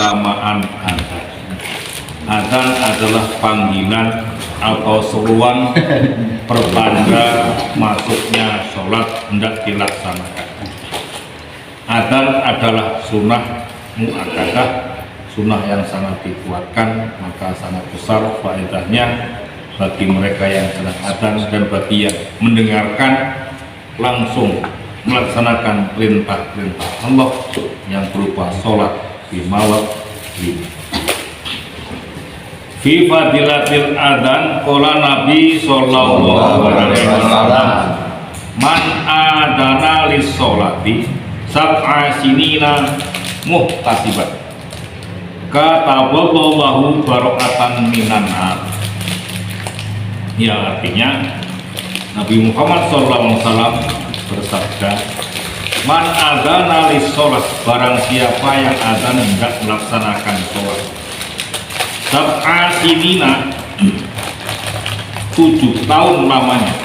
keutamaan adzan. Adzan adalah panggilan atau seruan pertanda masuknya sholat hendak dilaksanakan. Adzan adalah sunnah muakkadah, sunnah yang sangat dikuatkan, maka sangat besar faedahnya bagi mereka yang sedang adzan dan bagi yang mendengarkan langsung melaksanakan perintah-perintah Allah yang berupa sholat di malam ini. Fi fadilatil adzan qala Nabi sallallahu alaihi wasallam man adana lis sholati sab'a sinina muhtasiban kataballahu barokatan minan nar. Ya, artinya Nabi Muhammad sallallahu alaihi wasallam bersabda, man adzana lis sholat, barang siapa yang adzan hendak melaksanakan sholat sab'a sinina 7 tahun lamanya,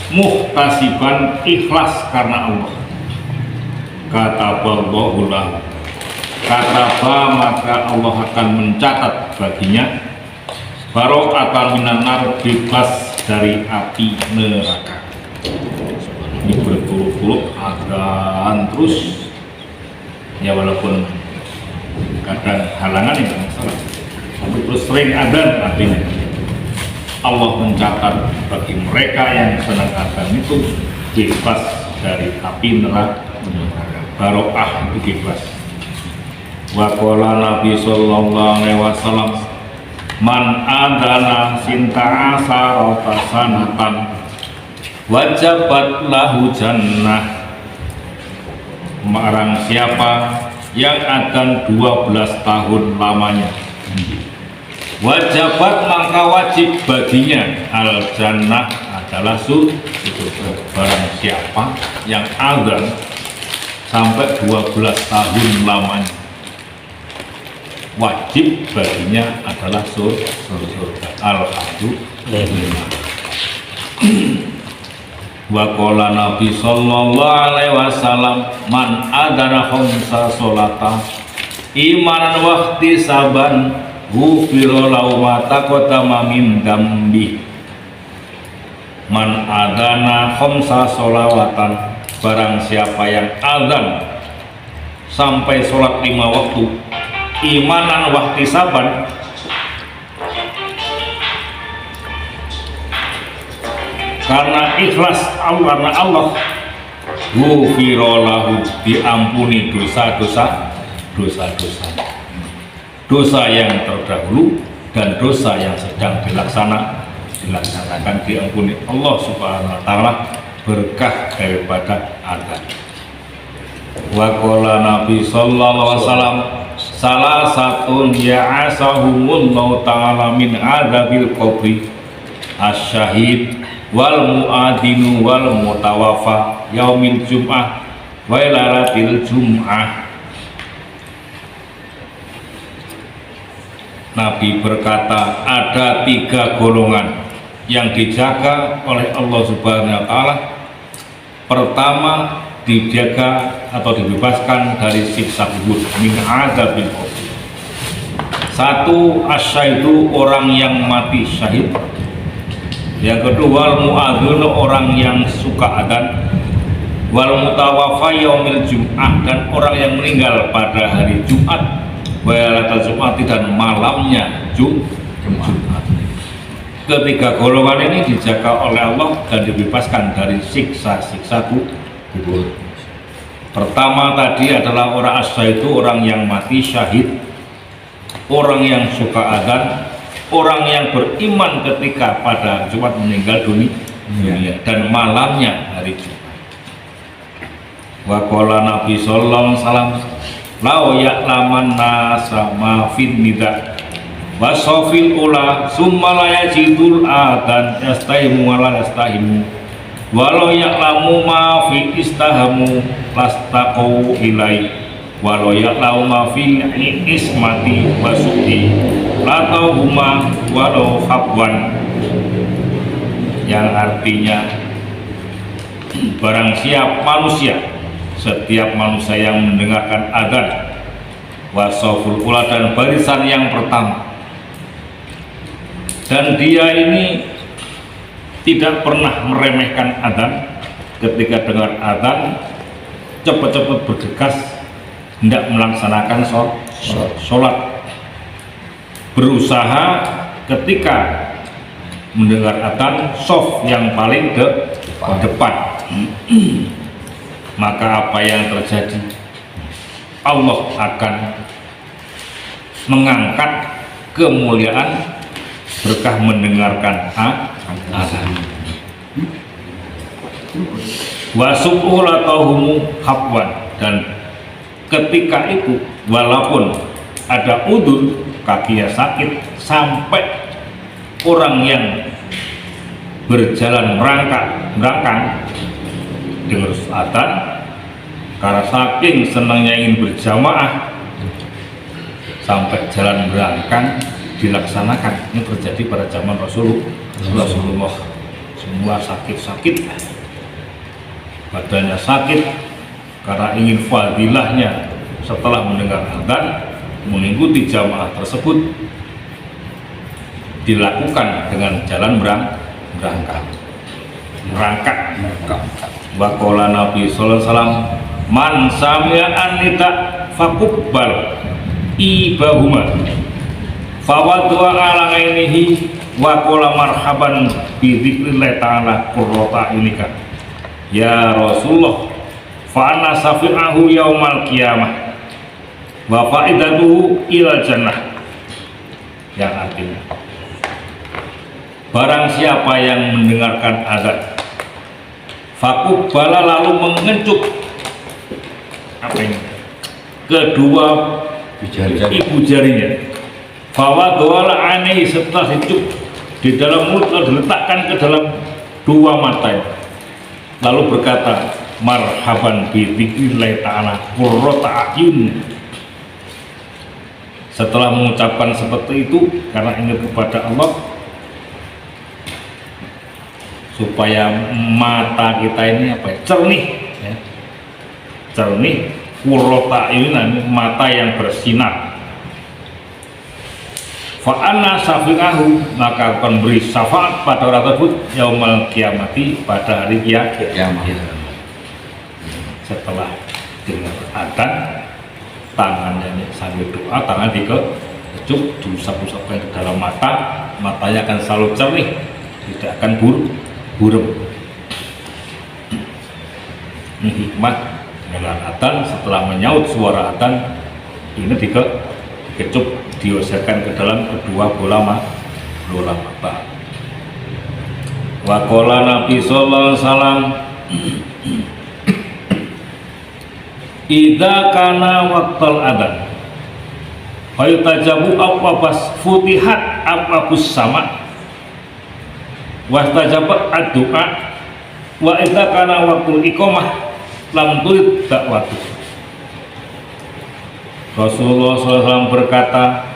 muhtasiban ikhlas karena Allah, kataballahu lahu, kataba maka Allah akan mencatat baginya barokatan minan nar, bebas dari api neraka. Ini berturut-turut adzan terus ya, walaupun kadang halangan itu masalah, tapi terus sering adzan, artinya Allah mencatat bagi mereka yang sedang adzan itu bebas dari api neraka. Barokah itu bebas. Wa qala Nabi sallallahu alaihi wasallam man adana sinta asarata sanatan wajabat lahu jannah, marang siapa yang akan 12 tahun lamanya, wajabat maka wajib baginya al jannah adalah surga. Barang siapa yang adzan sampai 12 tahun lamanya, wajib baginya adalah surga. Alhamdulillah. Wa qala Nabi sallallahu alaihi wasallam man adana khamsa sholata imanan wa ihtisaban ghufira lahu ma taqaddama min dambi. Man adana khamsa sholawatan, barang siapa yang adzan sampai sholat 5 waktu imanan wa ihtisaban, karena ikhlas karena Allah, ghufira lahu, diampuni dosa-dosa yang terdahulu dan dosa yang sedang dilaksanakan diampuni Allah Subhanahu wa taala berkah daripada adzan. Wa qala Nabi sallallahu alaihi wasallam salah satun ya'asahumullahu ta'ala min adabil qabri asyahid wal muadinu wal mutawafa yaumil jum'ah wa lailatil jum'ah. Nabi berkata, ada 3 golongan yang dijaga oleh Allah Subhanahu wa taala. Pertama, dijaga atau dibebaskan dari siksa kubur, min adzabil qabr. 1, asyahidu, orang yang mati syahid. Yang kedua, muadzin, orang yang suka adzan. Wal mutawaffa yaumil jum'ah, dan orang yang meninggal pada hari Jumat. Walatal Jumat, dan malamnya Jumat. Ketiga golongan ini dijaga oleh Allah dan dibebaskan dari siksa-siksa kubur. Pertama tadi adalah orang asyhad, itu orang yang mati syahid, orang yang suka adzan, orang yang beriman ketika pada Jumat meninggal dunia, dan malamnya hari Jumat. Wa qala Nabi sallallahu alaihi wasallam lau ya'laman nasa ma fin nida wasofil ula summa la yajidul adzan yastahimu wa la yastahimu walau ya'lamu ma fi istahamu lastaqau ilai walau ya'lamu ma fi ismati wasuki latau huma walau habwan. Yang artinya, barang siap manusia, setiap manusia yang mendengarkan adzan wasoful ula, dan barisan yang pertama. Dan dia ini tidak pernah meremehkan adzan. Ketika dengar adzan cepat-cepat bergegas hendak melaksanakan sholat, berusaha ketika mendengar adzan soft yang paling depan. Maka apa yang terjadi? Allah akan mengangkat kemuliaan berkah mendengarkan adzan. Wasu'ulatauhumu hafwan, dan ketika itu walaupun ada udur, kakinya sakit, sampai orang yang berjalan merangkang dengar adzan, karena saking senangnya ingin berjamaah sampai jalan merangkang dilaksanakan. Ini terjadi pada zaman Rasulullah. Semua sakit-sakit, badannya sakit karena ingin fadilahnya setelah mendengar adzan mengikuti jamaah tersebut dilakukan dengan jalan merangkak. Wa qala Nabi sallallahu alaihi wasallam, man sami'a annita faqubbal ibahuma fawadwa ala ainihi wa qala marhaban bi dzikrillah ta'ala qurrata inika ya Rasulullah fa anna safi'ahu yaumal qiyamah wa faidatuhu ila jannah. Yang artinya, barang siapa yang mendengarkan adzan faqubbala, lalu mengecup kedua ibu jarinya, fawadwala aneh, setelah dicup di dalam mulut lalu diletakkan ke dalam dua mata, lalu berkata marhaban bi dzikrillah ta'ala qurrata a'yun. Setelah mengucapkan seperti itu karena ingat kepada Allah, supaya mata kita ini cernih, ya. Cernih, qurrata a'yun, mata yang bersinar. Fa'anna syafi'ahu, maka akan beri syafaat pada orang tersebut yaumal kiamati, pada hari kiamat. Setelah dengar adzan, tangannya sambil doa, tangan dikecup, diusap-usapkan ke dalam mata, matanya akan selalu cernih, tidak akan buram. Ini hikmah dengan adzan. Setelah menyaut suara adzan, ini dikecup, diusapkan ke dalam kedua bola mata. Wa qala Nabi sallallahu alaihi wasallam, idza kana waqtal adzan fayutajabu abwabas futihat abwabus sama wastajabat ad-du'a wa idza kana waqtul iqamah lam turid da'watu. Rasulullah SAW berkata,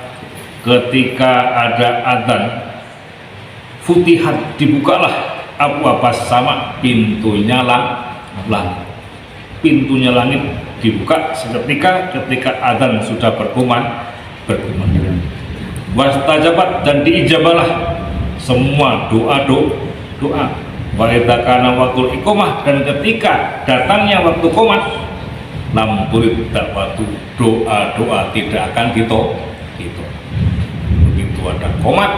ketika ada adzan futihat, dibukalah abwabas sama, pintunya langit dibuka seketika ketika adzan sudah berkumandang. Wastajabat, dan diijabalah semua doa. Wa idza kana waqtul iqamah, dan ketika datangnya waktu qomat, lam turid da'watu, doa tidak akan ditolak. Begitu ada qomat,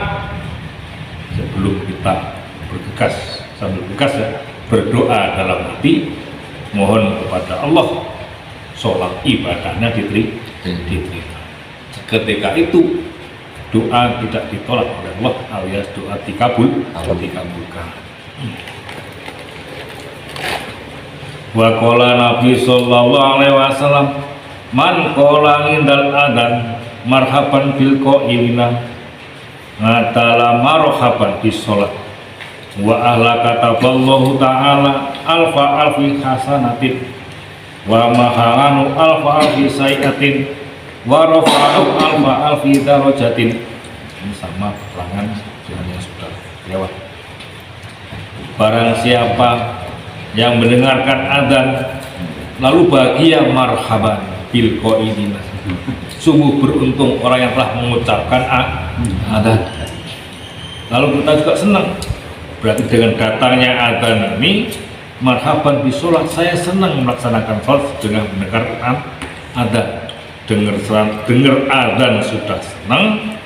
sebelum kita bergegas, sambil bergegas ya, berdoa dalam hati, mohon kepada Allah sholat ibadahnya diterima. Ketika itu doa tidak ditolak oleh Allah, alias doa dikabulkan. Wa qala Nabi sallallahu alaihi wasallam, man qala indal adzan marhaban bil qailina ngatala marhaban bis sholat wa ahla kataballahu ta'ala alfa alfi hasanatin wa mahanu alfa alfi sayiatin wa rafa'u alfa alfi darajatin. Ini sama perangan dengan yang sudah lewat. Barang siapa yang mendengarkan adzan lalu bahagia marhaban bil qailina, Sungguh beruntung orang yang telah mengucapkan adzan. Lalu kita juga senang, berarti dengan datangnya adzan ini, marhaban bisolat, saya senang melaksanakan sholat dengan mendengar adzan. Dengar adzan sudah senang,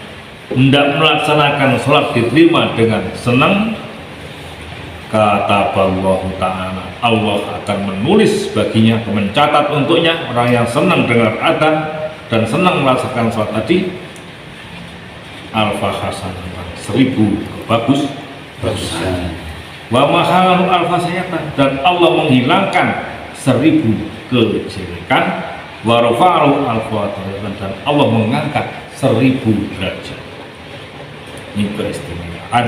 hendak melaksanakan sholat diterima dengan senang, kata Allah Ta'ala, Allah akan menulis baginya, mencatat untuknya orang yang senang dengar adzan dan senang melaksanakan sholat tadi, alfa hasanah, 1000 bagusan, wa mahalahu alfa sayatan, dan Allah menghilangkan 1000 kejelekan, wa rafa'ahu alfa darajatan, dan Allah mengangkat 1000 derajat. Ini keistimewaan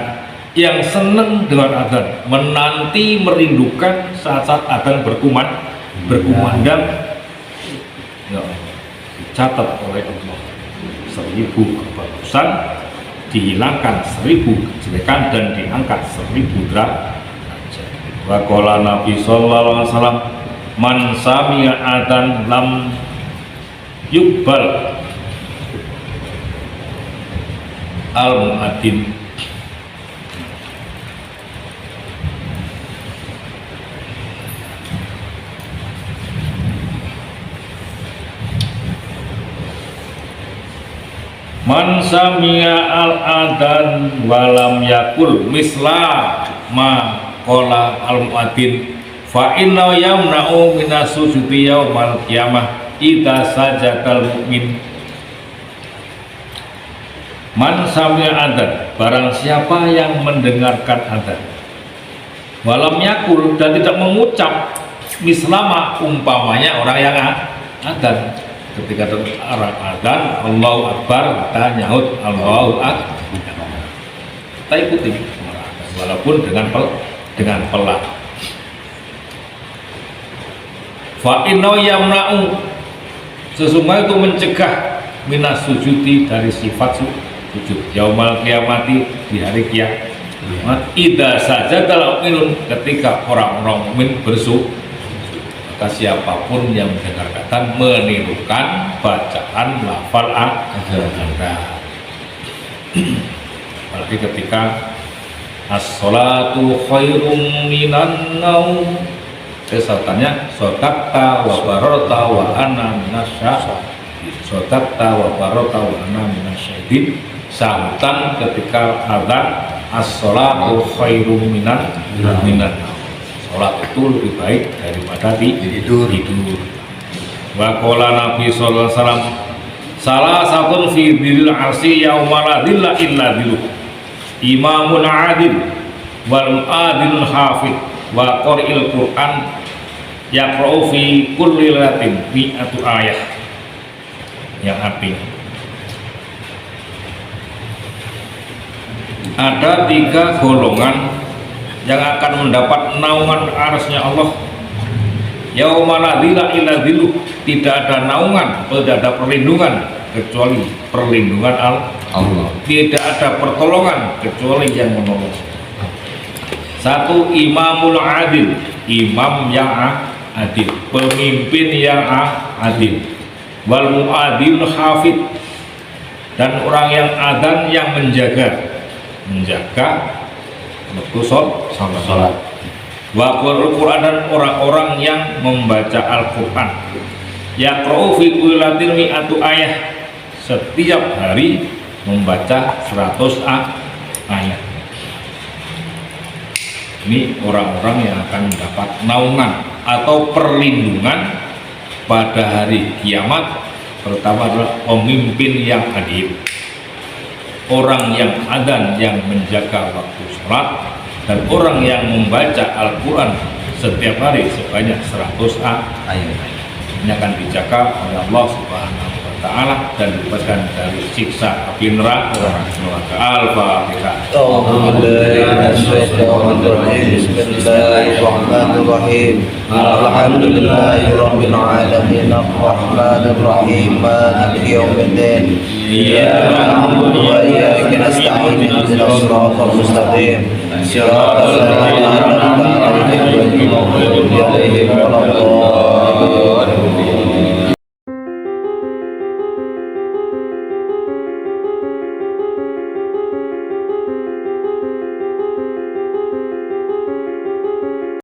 yang senang dengan adzan, menanti merindukan saat-saat adzan berkumandang, ya, dicatat oleh Allah 1000 kebagusan, dihilangkan 1000 kejelekan, dan diangkat 1000 derajat. Wa qala Nabi sallallahu alaihi wasallam, man sami'a adzan lam yuqbal al-mu'adzin. Man sami'a al-adzan walam yakul misla ma qala al-mu'adzin fa inna yamna'u minas sujudi yaumal qiyamah idza sajadal mu'min. Man sami'a adzan, barang siapa yang mendengarkan adzan, walam yakul, dan tidak mengucap mislama, umpamanya orang yang adzan. Ketika orang adzan Allahu Akbar, kita nyaut Allahu Akbar, kita ikuti walaupun dengan pelan. Fa inna yamna'u, sesungguhnya itu mencegah minas sujudi, dari sifat sujud, yaumal qiyamati, di hari kiamat, idza sajadal mu'minun, ketika orang-orang mukmin bersujud, maka siapapun yang mendengar adzan menirukan bacaan lafal adzan. Apalagi ketika as-sholatu khairum minan naum, kesatannya sodakta wa barota wa ana minasyahidin, sodakta wa barota wa ana minasyahidin. Sahutan ketika adzan, as-sholatu khairum minan naum, sholat itu lebih baik daripada tidur. Wa qala Nabi sallallahu alaihi wasallam, salah satu fi dhil arsy yauma la dhilla illa dhilluh, imamun adil wal mu'adil hafid wa qari'il Qur'an yaqra'u fi kulli lailatin mi'atu ayah, yang artinya ada 3 golongan yang akan mendapat naungan arsy-Nya Allah yauma la dhilla illa dhilluh, tidak ada naungan, tidak ada perlindungan kecuali perlindungan Allah, tidak ada pertolongan kecuali yang menolong. 1, imamul adil, imam yang adil, pemimpin yang adil, wal muadil hafid, dan orang yang adzan yang menjaga waktu sholat. Wa qira'ul Qur'an, dan orang-orang yang membaca Al-Qur'an, yaqra'u fi kulli lailatin mi'atu ayah, setiap hari membaca 100 ayat. Ini orang-orang yang akan mendapat naungan atau perlindungan pada hari kiamat. Pertama adalah pemimpin yang adil, orang yang adzan yang menjaga waktu sholat, dan orang yang membaca Al-Quran setiap hari sebanyak 100 ayat. Ini akan dijaga oleh Allah Subhanahu wa Ta'ala dan dibebaskan dari siksa api neraka. Al-Fatihah. Bismillahirrahmanirrahim. Alhamdulillahirabbil alamin, arrahmanir rahim, maliki yaumiddin. Iyyaka na'budu wa iyyaka nasta'in, ihdinas siratal mustaqim, siratal ladzina an'amta 'alaihim ghairil maghdubi 'alaihim waladdallin.